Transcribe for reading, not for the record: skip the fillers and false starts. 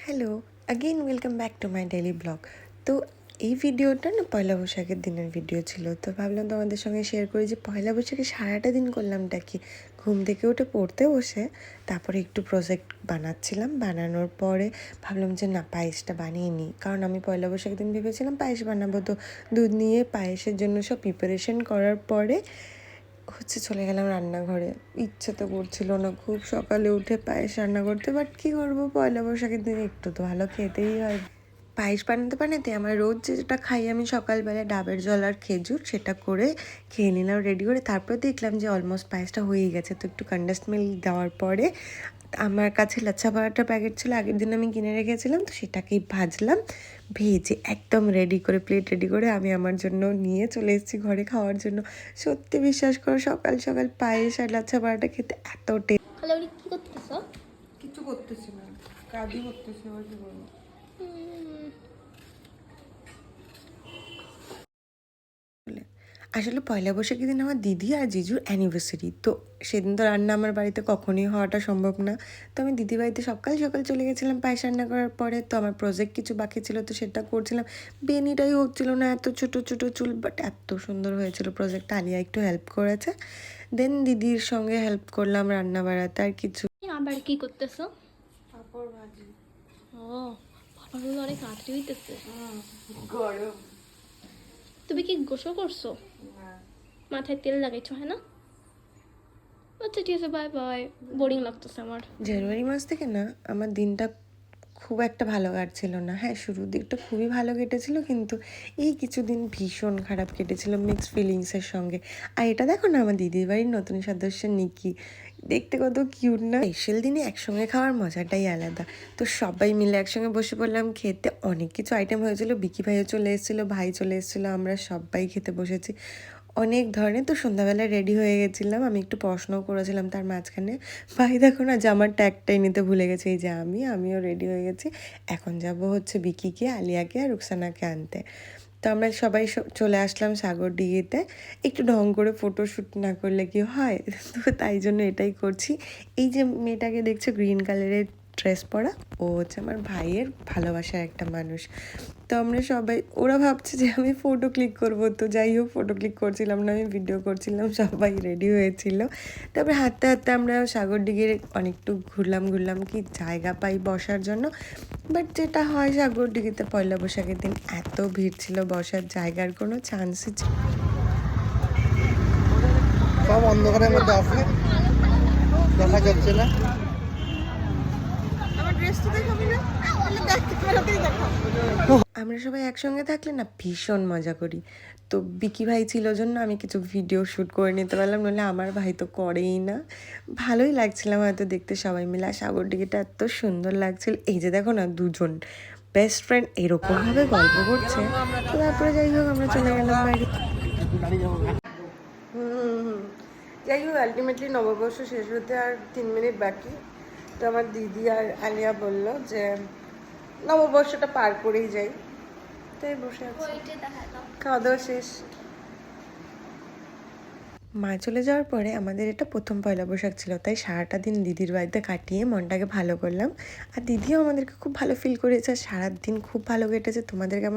Hello, again welcome back to my daily blog. তো এই ভিডিওটা না পয়লা বৈশাখের দিনের ভিডিও ছিল। তো ভাবলাম তোমাদের সঙ্গে শেয়ার করি যে পয়লা বৈশাখে সারাটা দিন করলামটা কি। ঘুম থেকে উঠে পড়তে বসে তারপরে একটু প্রজেক্ট বানাচ্ছিলাম। বানানোর পরে ভাবলাম যে না, পায়েসটা বানিয়ে নিই, কারণ আমি পয়লা বৈশাখের দিন ভেবেছিলাম পায়েস বানাবো। তো দুধ নিয়ে পায়েসের জন্য সব প্রিপারেশন করার পরে চলে গেলাম রান্নাঘরে। ইচ্ছে তো করছিল না খুব সকালে উঠে পায়েস রান্না করতে, বাট কী করবো, পয়লা বৈশাখের দিন একটু তো ভালো খেতেই হয়। পায়েস বানাতে বানাতে আমার রোজ যেটা খাই আমি সকালবেলা, ডাবের জল আর খেজুর, সেটা করে খেয়ে নিলাম রেডি করে। তারপর দেখলাম যে অলমোস্ট পায়েসটা হয়েই গেছে। তো একটু কন্ডেন্সড মিল্ক দেওয়ার পরে আমার কাছে লাচ্ছা পরাঠার প্যাকেট ছিল, আগের দিন আমি কিনে রেখেছিলাম। তো সেটাকেই ভাজলাম, ভেজে একদম রেডি করে প্লেট রেডি করে আমি আমার জন্য নিয়ে চলে এসেছি ঘরে খাওয়ার জন্য। সত্যি বিশ্বাস করো, সকাল সকাল পায়েস আর লাচ্ছা পরাঠা খেতে এত কি করতেছ? কিছু করতেছি না, কাজই করতেছি। আবার কি বলবো, আসলে পয়লা বৈশাখের দিন আমার দিদি আর জিজুর অ্যানিভার্সারি। তো সেদিন তো রান্না আমার বাড়িতে কখনোই হওয়াটা সম্ভব না। তো আমি দিদি বাড়িতে সকাল সকাল চলে গেছিলাম পায়েস রান্না করার পরে। তো আমার প্রজেক্ট কিছু বাকি ছিল, তো সেটা করছিলাম। বেনিটাই হচ্ছিল না, এত ছোট ছোট চুল, বাট এত সুন্দর হয়েছিল প্রজেক্টটা। আলিয়া একটু হেল্প করেছে, দেন দিদির সঙ্গে হেল্প করলাম রান্না বাড়াতে। আর কিছু আবার কি করতেছ? পাঁপড় ভাজি। ও, পাপাগুলো অনেক তাড়াতাড়ি হইতেছে। গরম। তুমি কি গোসল করছো? মাথায় তেল লাগাইছো, হ্যাঁ না? আচ্ছা ঠিক আছে, বাই বাই। বোরিং লাগতেছে আমার। জানুয়ারি মাস থেকে না আমার দিনটা খুব একটা ভালো কাটছিল না। হ্যাঁ, শুরুর দিকটা খুবই ভালো কেটেছিল, কিন্তু এই কিছুদিন ভীষণ খারাপ কেটেছিল, মিক্সড ফিলিংসের সঙ্গে। আর এটা দেখো না, আমার দিদির বাড়ির নতুন সদস্য নিকি, দেখতে কত কিউট না। স্পেশাল দিনে একসঙ্গে খাওয়ার মজাটাই আলাদা। তো সবাই মিলে একসঙ্গে বসে পড়লাম খেতে। অনেক কিছু আইটেম হয়েছিল, বিকি ভাইও চলে এসেছিলো, ভাই চলে এসেছিলো, আমরা সবাই খেতে বসেছি অনেক ধরনের। তো সন্ধ্যাবেলায় রেডি হয়ে গেছিলাম, আমি একটু পড়াশোনাও করেছিলাম তার মাঝখানে। ভাই দেখো না জামার ট্যাগটাই নিতে ভুলে গেছে। এই যে আমিও রেডি হয়ে গেছি। এখন যাব বিকিকে, আলিয়াকে আর রুকসানাকে আনতে। তো আমরা সবাই চলে আসলাম সাগরডিঘিতে। একটু ঢং করে ফটোশ্যুট না করলে কি হয়, তো তাই জন্য এটাই করছি। এই যে মেয়েটাকে দেখছো গ্রিন কালারের ড্রেস পরা, ও আমার ভাইয়ের ভালোবাসার একটা মানুষ। তো আমরা সবাই, ওরা ভাবছে যে আমি ফটো ক্লিক করব, তো যাই হোক ফটো ক্লিক করছিলাম না, আমি ভিডিও করছিলাম। সবাই রেডি হয়েছিল। তারপরে হাঁটতে হাঁটতে আমরা সাগরডিঘির অনেকটু ঘুরলাম কি জায়গা পাই বসার জন্য। বাট যেটা হয় সাগরডিঘিতে পয়লা বৈশাখের দিন এত ভিড় ছিল, বসার জায়গার কোনো চান্সই ছিল। সব অন্ধকারের মধ্যে আছে, দেখা যাচ্ছে না। আমরা সবাই একসঙ্গে থাকলে না ভীষণ মজা করি। তো বিকি ভাই ছিল জন্য আমি কিছু ভিডিও শ্যুট করে নিতে পারলাম, নাহলে আমার ভাই তো করেই না। ভালোই লাগছিলাম হয়তো দেখতে সবাই মিলে। আর সাগরডিঘিটা এত সুন্দর লাগছিল। এই যে দেখো না, দুজন বেস্ট ফ্রেন্ড এরকমভাবে গল্প করছে। তো তারপরে যাই হোক আমরা চলে গেলাম বাড়ি। যাই হোক, আলটিমেটলি নববর্ষ শেষ হতে আর 3 মিনিট বাকি। তো আমার দিদি আর আলিয়া বলল যে নববর্ষটা পার করেই যাই, তাই বসে আছি। খাওয়া দাওয়া শেষ। মা চলে যাওয়ার পরে আমাদের এটা প্রথম পয়লা বৈশাখ ছিল, তাই সারাটা দিন দিদির বাড়িতে কাটিয়ে মনটাকে ভালো করলাম। আর দিদিও আমাদেরকে খুব ভালো ফিল করেছে, সারাদিন খুব ভালো কেটেছে। তোমাদের কেমন